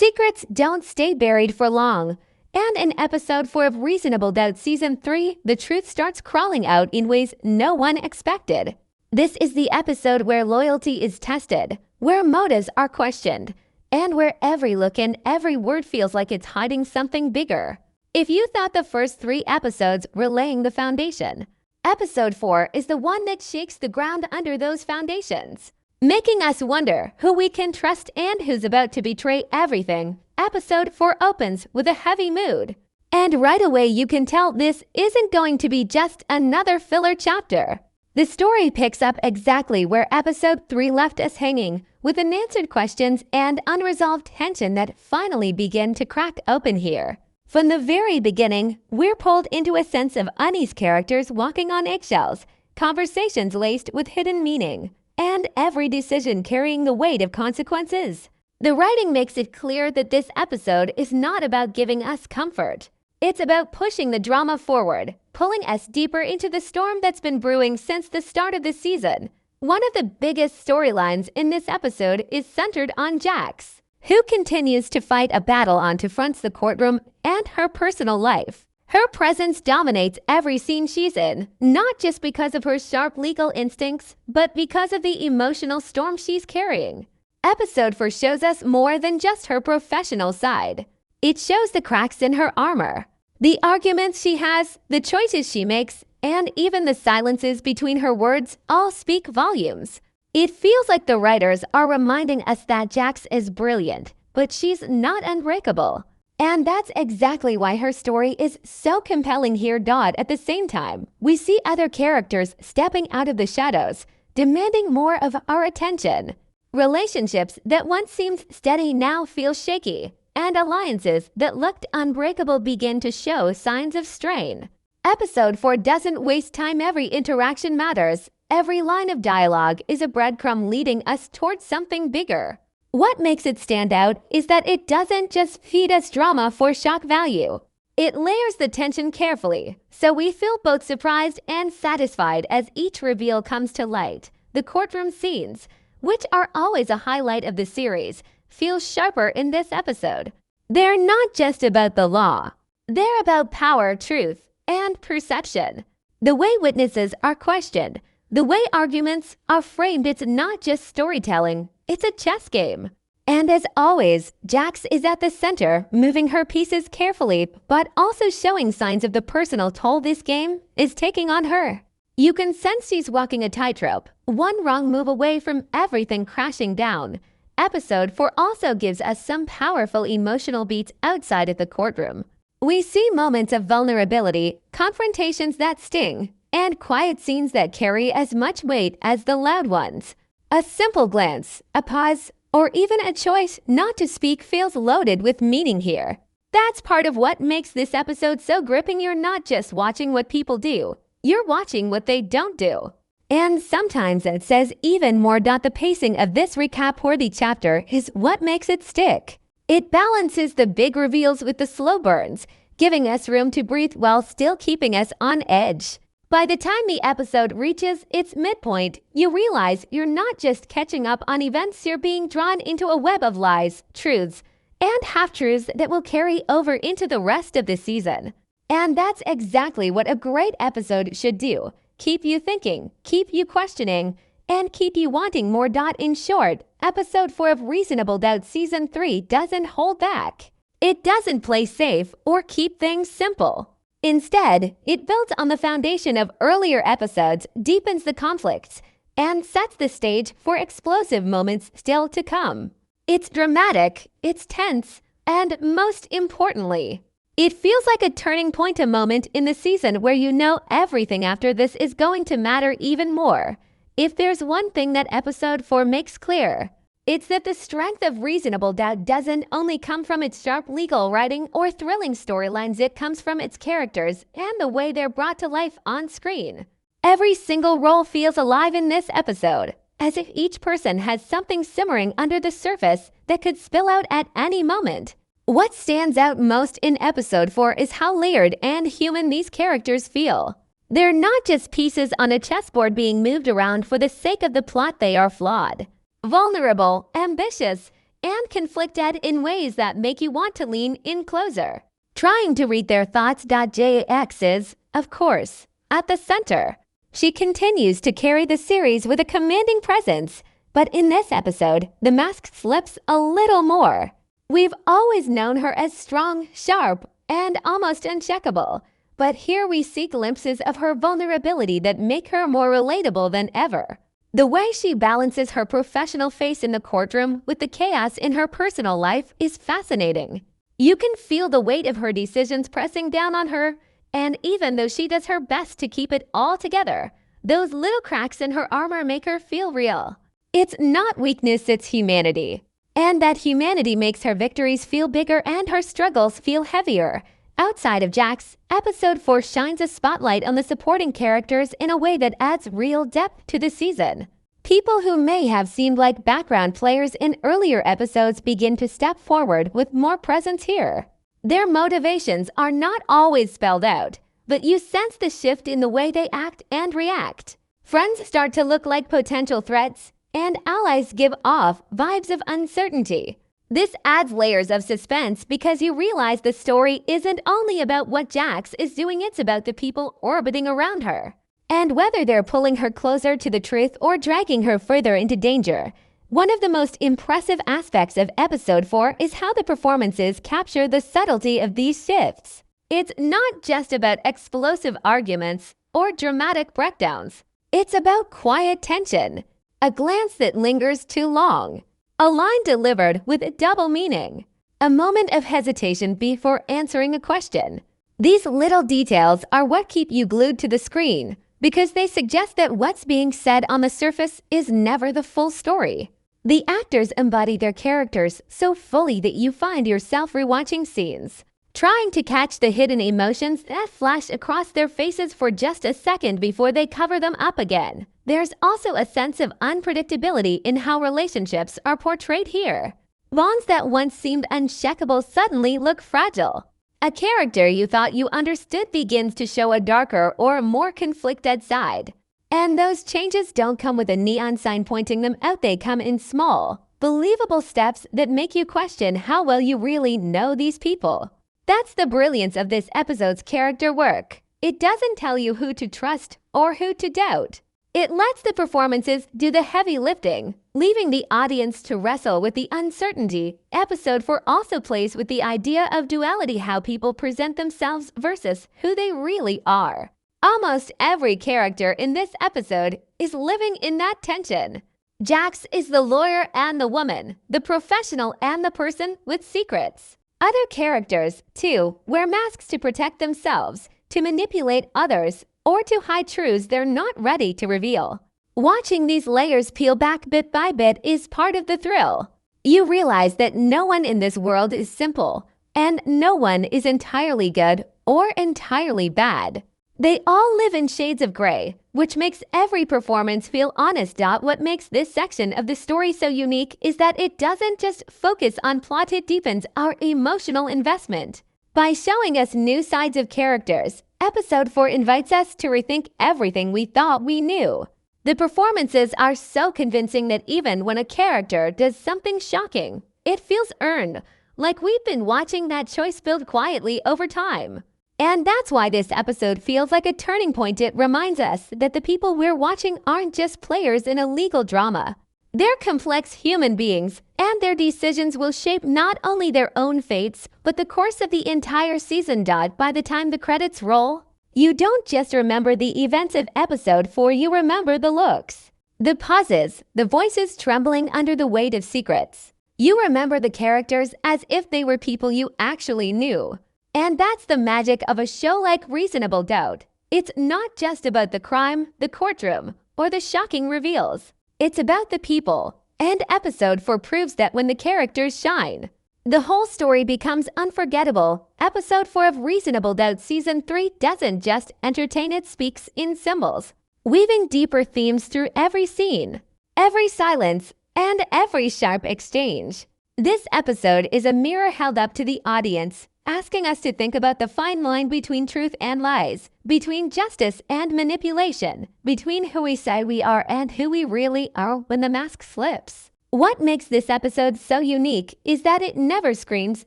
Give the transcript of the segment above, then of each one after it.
Secrets don't stay buried for long. And in episode 4 of Reasonable Doubt Season 3, the truth starts crawling out in ways no one expected. This is the episode where loyalty is tested, where motives are questioned, and where every look and every word feels like it's hiding something bigger. If you thought the first 3 episodes were laying the foundation, episode 4 is the one that shakes the ground under those foundations, making us wonder who we can trust and who's about to betray everything. Episode 4 opens with a heavy mood. And right away you can tell this isn't going to be just another filler chapter. The story picks up exactly where episode 3 left us hanging, with unanswered questions and unresolved tension that finally begin to crack open here. From the very beginning, we're pulled into a sense of unease characters walking on eggshells, conversations laced with hidden meaning, and every decision carrying the weight of consequences. The writing makes it clear that this episode is not about giving us comfort. It's about pushing the drama forward, pulling us deeper into the storm that's been brewing since the start of the season. One of the biggest storylines in this episode is centered on Jax, who continues to fight a battle on two fronts: the courtroom and her personal life. Her presence dominates every scene she's in, not just because of her sharp legal instincts, but because of the emotional storm she's carrying. Episode 4 shows us more than just her professional side. It shows the cracks in her armor, the arguments she has, the choices she makes, and even the silences between her words all speak volumes. It feels like the writers are reminding us that Jax is brilliant, but she's not unbreakable. And that's exactly why her story is so compelling here. At the same time, we see other characters stepping out of the shadows, demanding more of our attention. Relationships that once seemed steady now feel shaky, and alliances that looked unbreakable begin to show signs of strain. Episode 4 doesn't waste time. Every interaction matters. Every line of dialogue is a breadcrumb leading us towards something bigger. What makes it stand out is that it doesn't just feed us drama for shock value. It layers the tension carefully, so we feel both surprised and satisfied as each reveal comes to light. The courtroom scenes, which are always a highlight of the series, feel sharper in this episode. They're not just about the law. They're about power, truth, and perception. The way witnesses are questioned, the way arguments are framed, it's not just storytelling, it's a chess game. And as always, Jax is at the center, moving her pieces carefully, but also showing signs of the personal toll this game is taking on her. You can sense she's walking a tightrope, one wrong move away from everything crashing down. Episode 4 also gives us some powerful emotional beats outside of the courtroom. We see moments of vulnerability, confrontations that sting, and quiet scenes that carry as much weight as the loud ones. A simple glance, a pause, or even a choice not to speak feels loaded with meaning here. That's part of what makes this episode so gripping. You're not just watching what people do, you're watching what they don't do. And sometimes it says even more. The pacing of this recap-worthy chapter is what makes it stick. It balances the big reveals with the slow burns, giving us room to breathe while still keeping us on edge. By the time the episode reaches its midpoint, you realize you're not just catching up on events, you're being drawn into a web of lies, truths, and half-truths that will carry over into the rest of the season. And that's exactly what a great episode should do. Keep you thinking, keep you questioning, and keep you wanting more. In short, episode 4 of Reasonable Doubt Season 3 doesn't hold back. It doesn't play safe or keep things simple. Instead, it builds on the foundation of earlier episodes, deepens the conflicts, and sets the stage for explosive moments still to come. It's dramatic, it's tense, and most importantly, it feels like a turning point, a moment in the season where you know everything after this is going to matter even more. If there's one thing that episode 4 makes clear, it's that the strength of Reasonable Doubt doesn't only come from its sharp legal writing or thrilling storylines, it comes from its characters and the way they're brought to life on screen. Every single role feels alive in this episode, as if each person has something simmering under the surface that could spill out at any moment. What stands out most in episode 4 is how layered and human these characters feel. They're not just pieces on a chessboard being moved around for the sake of the plot. They are flawed, vulnerable, ambitious, and conflicted in ways that make you want to lean in closer. Trying to read their thoughts. JX is, of course, at the center. She continues to carry the series with a commanding presence, but in this episode, the mask slips a little more. We've always known her as strong, sharp, and almost uncheckable, but here we see glimpses of her vulnerability that make her more relatable than ever. The way she balances her professional face in the courtroom with the chaos in her personal life is fascinating. You can feel the weight of her decisions pressing down on her, and even though she does her best to keep it all together, those little cracks in her armor make her feel real. It's not weakness, it's humanity. And that humanity makes her victories feel bigger and her struggles feel heavier. Outside of Jax, Episode 4 shines a spotlight on the supporting characters in a way that adds real depth to the season. People who may have seemed like background players in earlier episodes begin to step forward with more presence here. Their motivations are not always spelled out, but you sense the shift in the way they act and react. Friends start to look like potential threats, and allies give off vibes of uncertainty. This adds layers of suspense because you realize the story isn't only about what Jax is doing, it's about the people orbiting around her. And whether they're pulling her closer to the truth or dragging her further into danger. One of the most impressive aspects of Episode 4 is how the performances capture the subtlety of these shifts. It's not just about explosive arguments or dramatic breakdowns. It's about quiet tension, a glance that lingers too long, a line delivered with double meaning, a moment of hesitation before answering a question. These little details are what keep you glued to the screen because they suggest that what's being said on the surface is never the full story. The actors embody their characters so fully that you find yourself rewatching scenes, trying to catch the hidden emotions that flash across their faces for just a second before they cover them up again. There's also a sense of unpredictability in how relationships are portrayed here. Bonds that once seemed unshakable suddenly look fragile. A character you thought you understood begins to show a darker or more conflicted side. And those changes don't come with a neon sign pointing them out, they come in small, believable steps that make you question how well you really know these people. That's the brilliance of this episode's character work. It doesn't tell you who to trust or who to doubt. It lets the performances do the heavy lifting, leaving the audience to wrestle with the uncertainty. Episode 4 also plays with the idea of duality, how people present themselves versus who they really are. Almost every character in this episode is living in that tension. Jax is the lawyer and the woman, the professional and the person with secrets. Other characters, too, wear masks to protect themselves, to manipulate others, or to hide truths they're not ready to reveal. Watching these layers peel back bit by bit is part of the thrill. You realize that no one in this world is simple, and no one is entirely good or entirely bad. They all live in shades of gray, which makes every performance feel honest. What makes this section of the story so unique is that it doesn't just focus on plot, it deepens our emotional investment. By showing us new sides of characters, Episode 4 invites us to rethink everything we thought we knew. The performances are so convincing that even when a character does something shocking, it feels earned, like we've been watching that choice build quietly over time. And that's why this episode feels like a turning point. It reminds us that the people we're watching aren't just players in a legal drama. They're complex human beings, and their decisions will shape not only their own fates, but the course of the entire season. By the time the credits roll, you don't just remember the events of Episode 4, you remember the looks, the pauses, the voices trembling under the weight of secrets. You remember the characters as if they were people you actually knew. And that's the magic of a show like Reasonable Doubt. It's not just about the crime, the courtroom, or the shocking reveals. It's about the people. And Episode 4 proves that when the characters shine, the whole story becomes unforgettable. Episode 4 of Reasonable Doubt Season 3 doesn't just entertain, it speaks in symbols, weaving deeper themes through every scene, every silence, and every sharp exchange. This episode is a mirror held up to the audience, asking us to think about the fine line between truth and lies, between justice and manipulation, between who we say we are and who we really are when the mask slips. What makes this episode so unique is that it never screams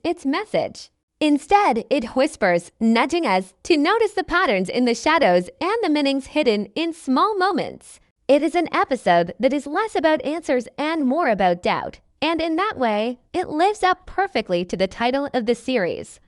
its message. Instead, it whispers, nudging us to notice the patterns in the shadows and the meanings hidden in small moments. It is an episode that is less about answers and more about doubt, and in that way, it lives up perfectly to the title of the series.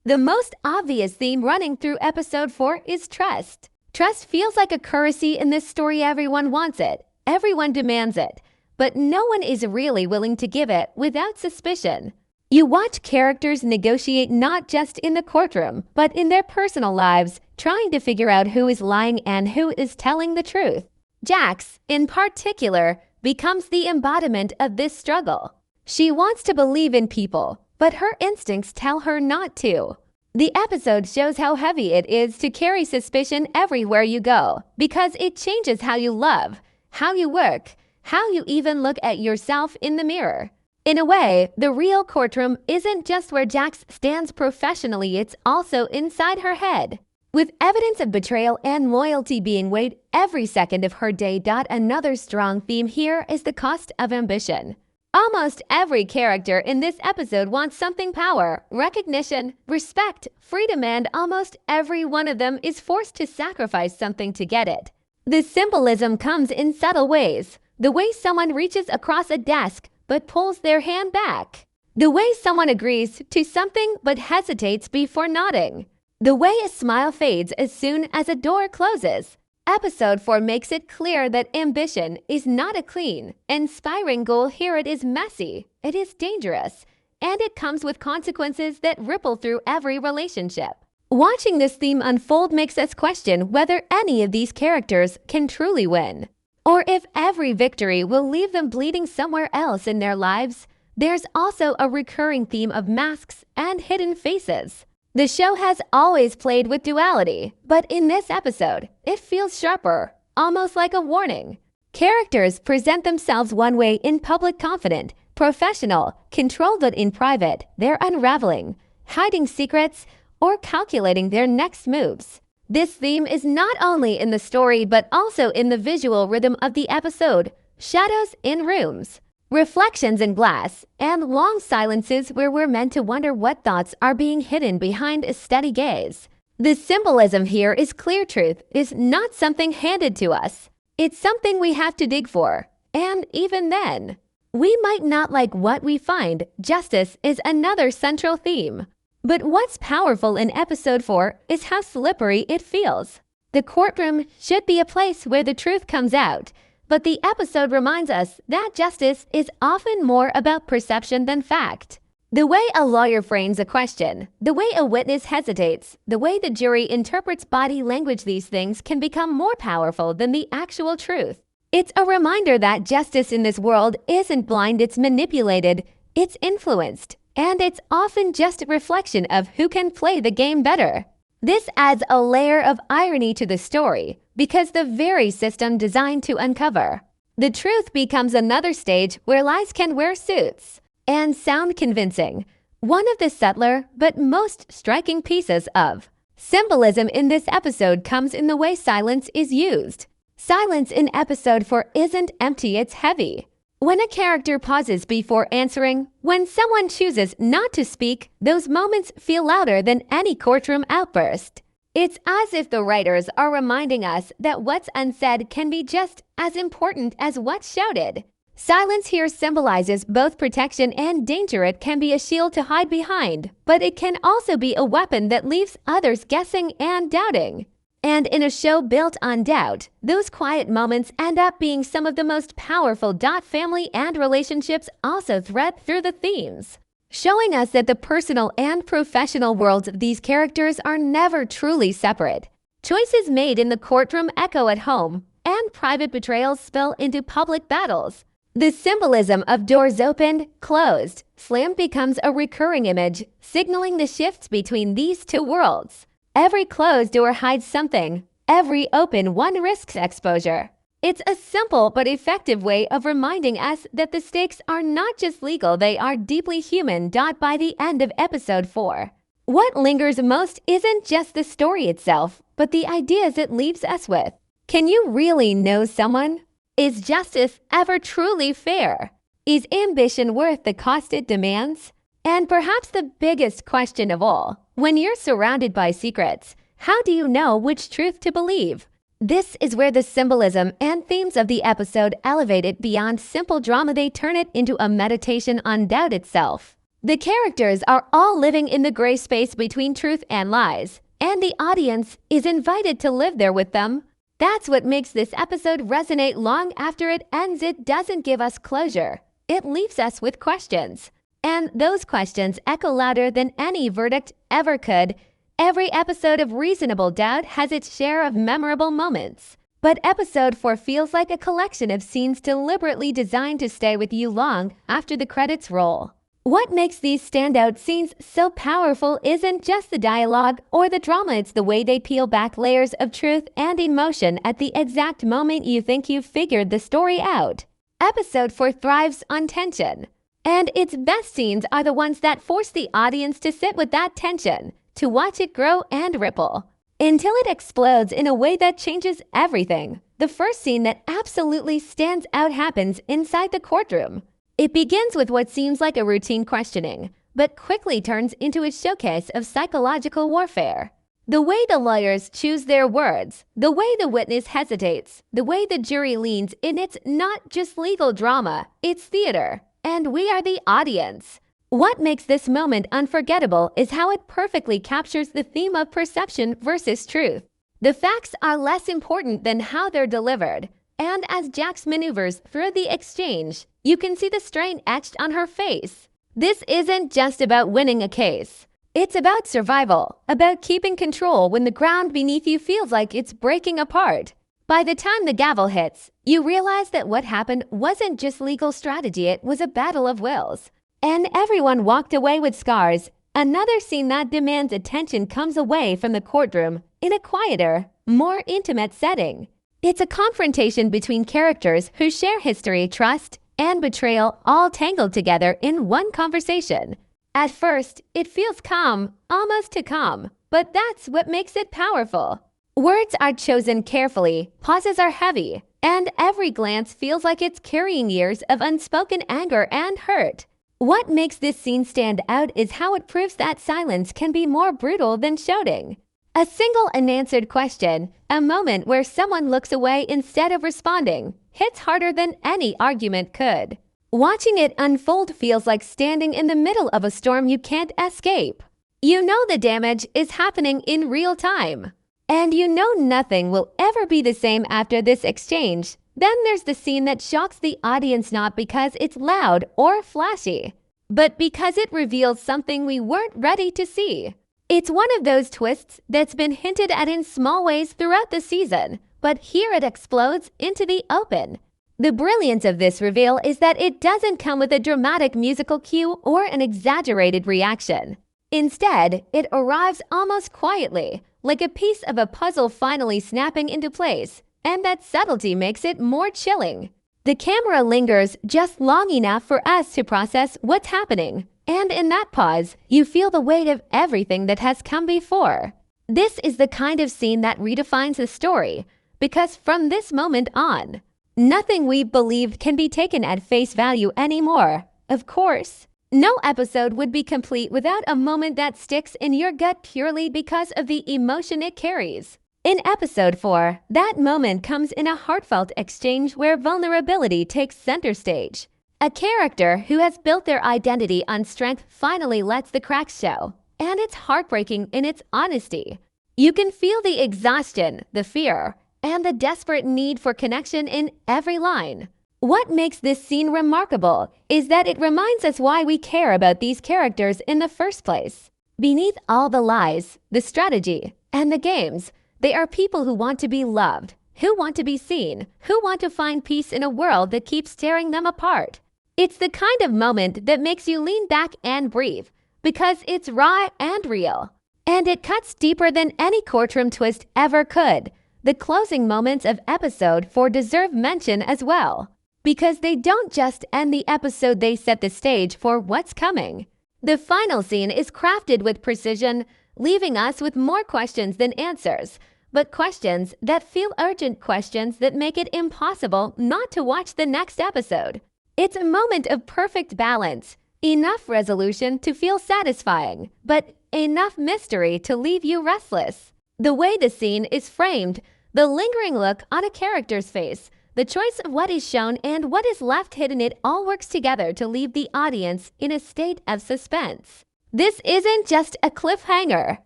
The most obvious theme running through episode 4 is trust. Trust feels like a currency in this story. Everyone wants it, everyone demands it, but no one is really willing to give it without suspicion. You watch characters negotiate not just in the courtroom, but in their personal lives, trying to figure out who is lying and who is telling the truth. Jax, in particular, becomes the embodiment of this struggle. She wants to believe in people, but her instincts tell her not to. The episode shows how heavy it is to carry suspicion everywhere you go, because it changes how you love, how you work, how you even look at yourself in the mirror. In a way, the real courtroom isn't just where Jax stands professionally, it's also inside her head. With evidence of betrayal and loyalty being weighed every second of her day. Another strong theme here is the cost of ambition. Almost every character in this episode wants something: power, recognition, respect, freedom, and almost every one of them is forced to sacrifice something to get it. The symbolism comes in subtle ways. The way someone reaches across a desk but pulls their hand back. The way someone agrees to something but hesitates before nodding. The way a smile fades as soon as a door closes. Episode 4 makes it clear that ambition is not a clean, inspiring goal. Here it is messy, it is dangerous, and it comes with consequences that ripple through every relationship. Watching this theme unfold makes us question whether any of these characters can truly win, or if every victory will leave them bleeding somewhere else in their lives. There's also a recurring theme of masks and hidden faces. The show has always played with duality, but in this episode, it feels sharper, almost like a warning. Characters present themselves one way in public: confident, professional, controlled, but in private, they're unraveling, hiding secrets, or calculating their next moves. This theme is not only in the story but also in the visual rhythm of the episode: shadows in rooms, reflections in glass, and long silences where we're meant to wonder what thoughts are being hidden behind a steady gaze. The symbolism here is clear. Truth is not something handed to us. It's something we have to dig for. And even then, we might not like what we find. Justice is another central theme. But what's powerful in episode 4 is how slippery it feels. The courtroom should be a place where the truth comes out, but the episode reminds us that justice is often more about perception than fact. The way a lawyer frames a question, the way a witness hesitates, the way the jury interprets body language, these things can become more powerful than the actual truth. It's a reminder that justice in this world isn't blind, it's manipulated, it's influenced. And it's often just a reflection of who can play the game better. This adds a layer of irony to the story, because the very system designed to uncover the truth becomes another stage where lies can wear suits and sound convincing. One of the subtler but most striking pieces of symbolism in this episode comes in the way silence is used. Silence in episode 4 isn't empty, it's heavy. When a character pauses before answering, when someone chooses not to speak, those moments feel louder than any courtroom outburst. It's as if the writers are reminding us that what's unsaid can be just as important as what's shouted. Silence here symbolizes both protection and danger. It can be a shield to hide behind, but it can also be a weapon that leaves others guessing and doubting. And in a show built on doubt, those quiet moments end up being some of the most powerful. Family and relationships also thread through the themes, showing us that the personal and professional worlds of these characters are never truly separate. Choices made in the courtroom echo at home, and private betrayals spill into public battles. The symbolism of doors opened, closed, slammed becomes a recurring image, signaling the shifts between these two worlds. Every closed door hides something. Every open one risks exposure. It's a simple but effective way of reminding us that the stakes are not just legal, they are deeply human. By the end of episode 4, what lingers most isn't just the story itself, but the ideas it leaves us with. Can you really know someone? Is justice ever truly fair? Is ambition worth the cost it demands? And perhaps the biggest question of all, when you're surrounded by secrets, how do you know which truth to believe? This is where the symbolism and themes of the episode elevate it beyond simple drama. They turn it into a meditation on doubt itself. The characters are all living in the gray space between truth and lies, and the audience is invited to live there with them. That's what makes this episode resonate long after it ends. It doesn't give us closure. It leaves us with questions. And those questions echo louder than any verdict ever could. Every episode of Reasonable Doubt has its share of memorable moments. But episode 4 feels like a collection of scenes deliberately designed to stay with you long after the credits roll. What makes these standout scenes so powerful isn't just the dialogue or the drama, it's the way they peel back layers of truth and emotion at the exact moment you think you've figured the story out. Episode 4 thrives on tension, and its best scenes are the ones that force the audience to sit with that tension, to watch it grow and ripple, until it explodes in a way that changes everything. The first scene that absolutely stands out happens inside the courtroom. It begins with what seems like a routine questioning, but quickly turns into a showcase of psychological warfare. The way the lawyers choose their words, the way the witness hesitates, the way the jury leans in, it's not just legal drama, it's theater, and we are the audience. What makes this moment unforgettable is how it perfectly captures the theme of perception versus truth. The facts are less important than how they're delivered. And as Jax maneuvers through the exchange, you can see the strain etched on her face. This isn't just about winning a case. It's about survival, about keeping control when the ground beneath you feels like it's breaking apart. By the time the gavel hits, you realize that what happened wasn't just legal strategy, it was a battle of wills. And everyone walked away with scars. Another scene that demands attention comes away from the courtroom in a quieter, more intimate setting. It's a confrontation between characters who share history, trust, and betrayal all tangled together in one conversation. At first, it feels calm, almost too calm, but that's what makes it powerful. Words are chosen carefully, pauses are heavy, and every glance feels like it's carrying years of unspoken anger and hurt. What makes this scene stand out is how it proves that silence can be more brutal than shouting. A single unanswered question, a moment where someone looks away instead of responding, hits harder than any argument could. Watching it unfold feels like standing in the middle of a storm you can't escape. You know the damage is happening in real time. And you know nothing will ever be the same after this exchange. Then there's the scene that shocks the audience, not because it's loud or flashy, but because it reveals something we weren't ready to see. It's one of those twists that's been hinted at in small ways throughout the season, but here it explodes into the open. The brilliance of this reveal is that it doesn't come with a dramatic musical cue or an exaggerated reaction. Instead, it arrives almost quietly, like a piece of a puzzle finally snapping into place, and that subtlety makes it more chilling. The camera lingers just long enough for us to process what's happening. And in that pause, you feel the weight of everything that has come before. This is the kind of scene that redefines the story, because from this moment on, nothing we believed can be taken at face value anymore. Of course, no episode would be complete without a moment that sticks in your gut purely because of the emotion it carries. In episode 4, that moment comes in a heartfelt exchange where vulnerability takes center stage. A character who has built their identity on strength finally lets the cracks show, and it's heartbreaking in its honesty. You can feel the exhaustion, the fear, and the desperate need for connection in every line. What makes this scene remarkable is that it reminds us why we care about these characters in the first place. Beneath all the lies, the strategy, and the games, they are people who want to be loved, who want to be seen, who want to find peace in a world that keeps tearing them apart. It's the kind of moment that makes you lean back and breathe, because it's raw and real. And it cuts deeper than any courtroom twist ever could. The closing moments of episode 4 deserve mention as well, because they don't just end the episode, they set the stage for what's coming. The final scene is crafted with precision, leaving us with more questions than answers, but questions that feel urgent, questions that make it impossible not to watch the next episode. It's a moment of perfect balance, enough resolution to feel satisfying, but enough mystery to leave you restless. The way the scene is framed, the lingering look on a character's face, the choice of what is shown and what is left hidden, it all works together to leave the audience in a state of suspense. This isn't just a cliffhanger.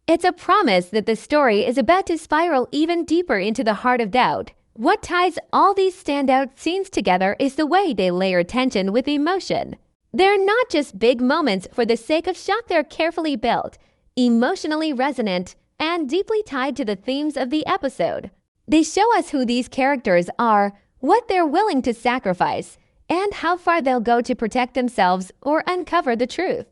It's a promise that the story is about to spiral even deeper into the heart of doubt. What ties all these standout scenes together is the way they layer tension with emotion. They're not just big moments for the sake of shock, they're carefully built, emotionally resonant, and deeply tied to the themes of the episode. They show us who these characters are, what they're willing to sacrifice, and how far they'll go to protect themselves or uncover the truth.